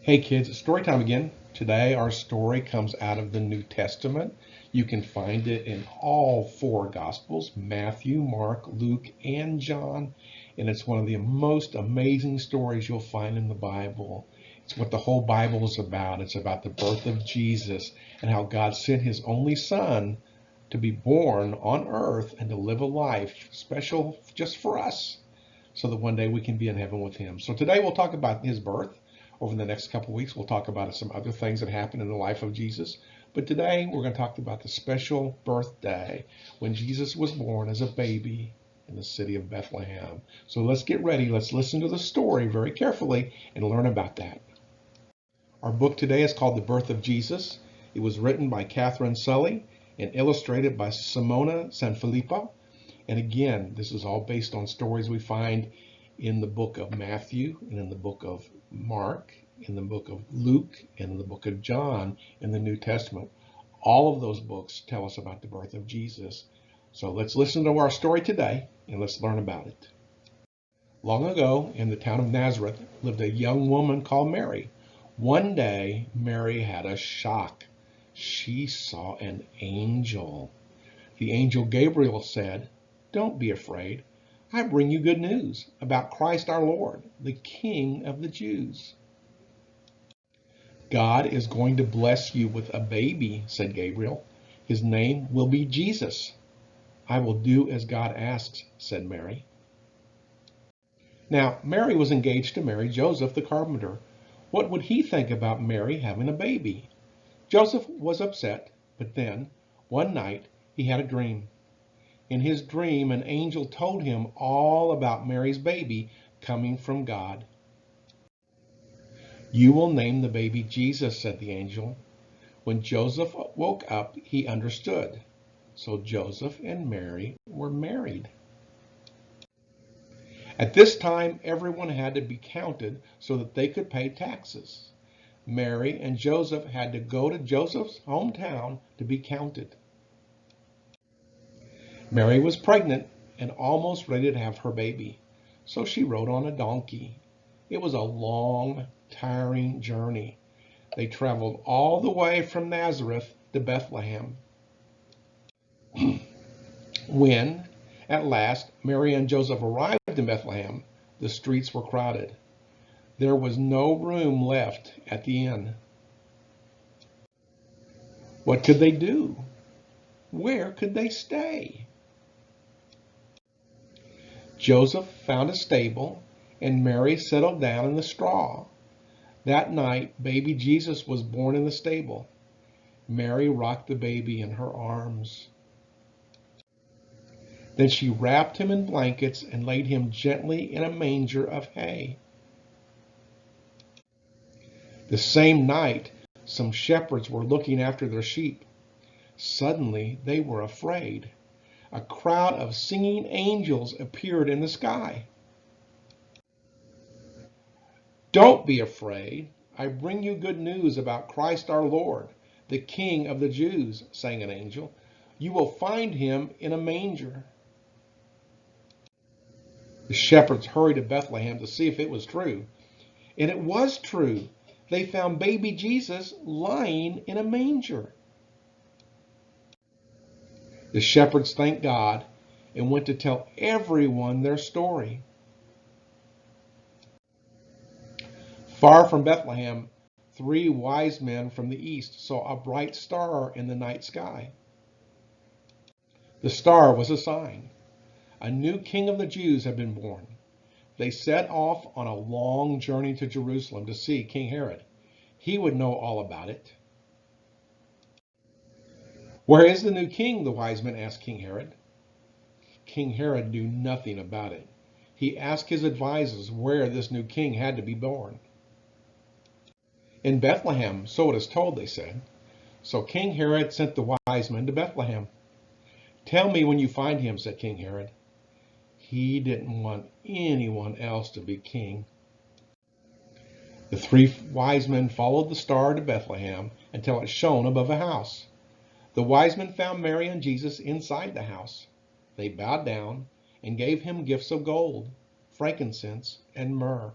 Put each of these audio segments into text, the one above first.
Hey kids, it's story time again. Today our story comes out of the New Testament. You can find it in all four Gospels, Matthew, Mark, Luke, and John. And it's one of the most amazing stories you'll find in the Bible. It's what the whole Bible is about. It's about the birth of Jesus and how God sent his only son to be born on earth and to live a life special just for us so that one day we can be in heaven with him. So today we'll talk about his birth. Over the next couple of weeks, we'll talk about some other things that happened in the life of Jesus. But today, we're going to talk about the special birthday when Jesus was born as a baby in the city of Bethlehem. So let's get ready. Let's listen to the story very carefully and learn about that. Our book today is called The Birth of Jesus. It was written by Catherine Sully and illustrated by Simona Sanfilippo. And again, this is all based on stories we find in the book of Matthew and in the book of Mark, in the book of Luke, and in the book of John in the New Testament. All of those books tell us about the birth of Jesus. So let's listen to our story today and let's learn about it. Long ago, in the town of Nazareth, lived a young woman called Mary. One day, Mary had a shock. She saw an angel. The angel Gabriel said, "Don't be afraid. I bring you good news about Christ our Lord, the King of the Jews." "God is going to bless you with a baby," said Gabriel. "His name will be Jesus." "I will do as God asks," said Mary. Now, Mary was engaged to marry Joseph the carpenter. What would he think about Mary having a baby? Joseph was upset, but then, one night, he had a dream. In his dream, an angel told him all about Mary's baby coming from God. "You will name the baby Jesus," said the angel. When Joseph woke up, he understood. So Joseph and Mary were married. At this time, everyone had to be counted so that they could pay taxes. Mary and Joseph had to go to Joseph's hometown to be counted. Mary was pregnant and almost ready to have her baby, so she rode on a donkey. It was a long, tiring journey. They traveled all the way from Nazareth to Bethlehem. When, at last, Mary and Joseph arrived in Bethlehem, the streets were crowded. There was no room left at the inn. What could they do? Where could they stay? Joseph found a stable, and Mary settled down in the straw. That night, baby Jesus was born in the stable. Mary rocked the baby in her arms. Then she wrapped him in blankets and laid him gently in a manger of hay. The same night, some shepherds were looking after their sheep. Suddenly, they were afraid. A crowd of singing angels appeared in the sky. "Don't be afraid. I bring you good news about Christ our Lord, the King of the Jews," sang an angel. "You will find him in a manger." The shepherds hurried to Bethlehem to see if it was true. And it was true. They found baby Jesus lying in a manger. The shepherds thanked God and went to tell everyone their story. Far from Bethlehem, 3 wise men from the east saw a bright star in the night sky. The star was a sign. A new king of the Jews had been born. They set off on a long journey to Jerusalem to see King Herod. He would know all about it. "Where is the new king?" the wise men asked King Herod. King Herod knew nothing about it. He asked his advisors where this new king had to be born. "In Bethlehem, so it is told," they said. So King Herod sent the wise men to Bethlehem. "Tell me when you find him," said King Herod. He didn't want anyone else to be king. The 3 wise men followed the star to Bethlehem until it shone above a house. The wise men found Mary and Jesus inside the house. They bowed down and gave him gifts of gold, frankincense, and myrrh.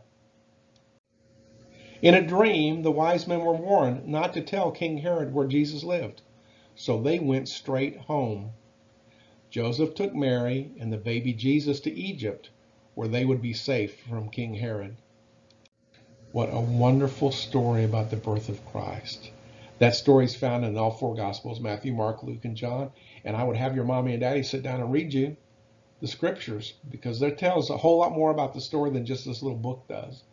In a dream, the wise men were warned not to tell King Herod where Jesus lived, so they went straight home. Joseph took Mary and the baby Jesus to Egypt, where they would be safe from King Herod. What a wonderful story about the birth of Christ. That story is found in all four Gospels, Matthew, Mark, Luke, and John. And I would have your mommy and daddy sit down and read you the scriptures, because that tells a whole lot more about the story than just this little book does.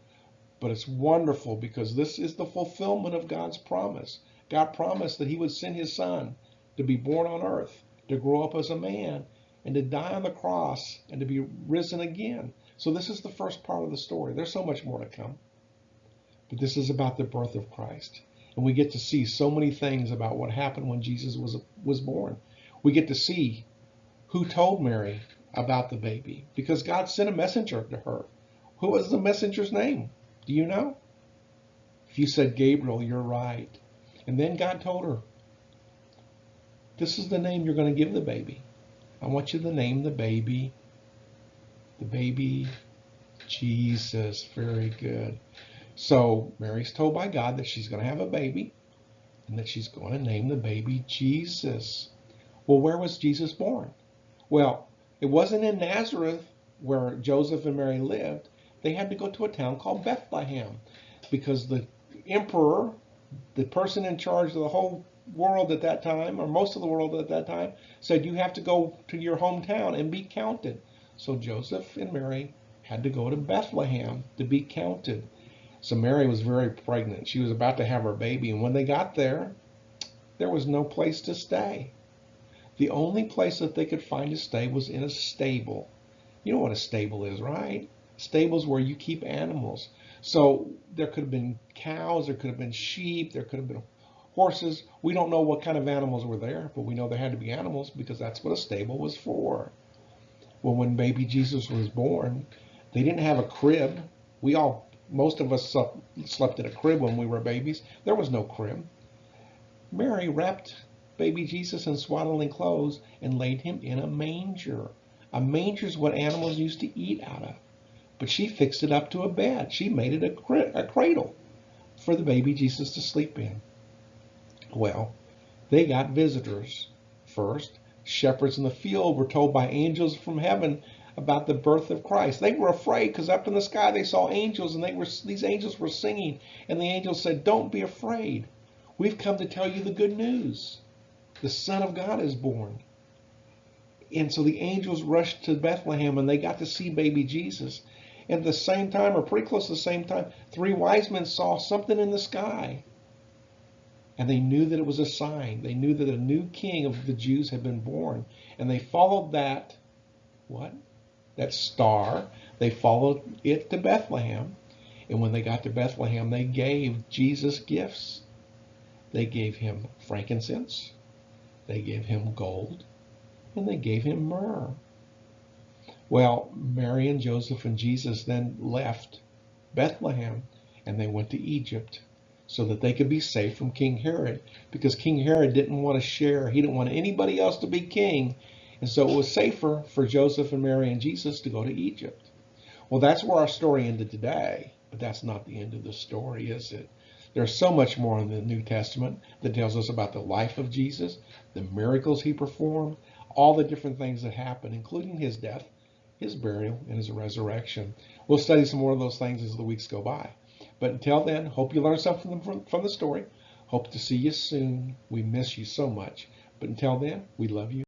But it's wonderful because this is the fulfillment of God's promise. God promised that he would send his son to be born on earth, to grow up as a man, and to die on the cross, and to be risen again. So this is the first part of the story. There's so much more to come. But this is about the birth of Christ. And we get to see so many things about what happened when Jesus was born. We get to see who told Mary about the baby, because God sent a messenger to her. Who was the messenger's name? Do you know? If you said Gabriel, you're right. And then God told her, this is the name you're going to give the baby. I want you to name the baby Jesus. Very good. So Mary's told by God that she's going to have a baby and that she's going to name the baby Jesus. Well, where was Jesus born? Well, it wasn't in Nazareth where Joseph and Mary lived. They had to go to a town called Bethlehem because the emperor, the person in charge of the whole world at that time, or most of the world at that time, said you have to go to your hometown and be counted. So Joseph and Mary had to go to Bethlehem to be counted. So Mary was very pregnant. She was about to have her baby, and when they got there, there was no place to stay. The only place that they could find to stay was in a stable. You know what a stable is, right? Stables where you keep animals. So there could have been cows, there could have been sheep, there could have been horses. We don't know what kind of animals were there, but we know there had to be animals because that's what a stable was for. Well, when baby Jesus was born, they didn't have a crib. Most of us slept in a crib when we were babies. There was no crib. Mary wrapped baby Jesus in swaddling clothes and laid him in a manger. A manger is what animals used to eat out of. But she fixed it up to a bed. She made it a cradle for the baby Jesus to sleep in. Well, they got visitors. First, shepherds in the field were told by angels from heaven about the birth of Christ. They were afraid because up in the sky they saw angels, and these angels were singing. And the angels said, "Don't be afraid. We've come to tell you the good news. The Son of God is born." And so the angels rushed to Bethlehem, and they got to see baby Jesus. And at the same time, or pretty close to the same time, 3 wise men saw something in the sky. And they knew that it was a sign. They knew that a new king of the Jews had been born. And they followed that star. They followed it to Bethlehem. And when they got to Bethlehem, they gave Jesus gifts. They gave him frankincense. They gave him gold. And they gave him myrrh. Well, Mary and Joseph and Jesus then left Bethlehem and they went to Egypt so that they could be safe from King Herod, because King Herod didn't want to share. He didn't want anybody else to be king. And so it was safer for Joseph and Mary and Jesus to go to Egypt. Well, that's where our story ended today, but that's not the end of the story, is it? There's so much more in the New Testament that tells us about the life of Jesus, the miracles he performed, all the different things that happened, including his death, his burial, and his resurrection. We'll study some more of those things as the weeks go by. But until then, hope you learned something from the story. Hope to see you soon. We miss you so much. But until then, we love you.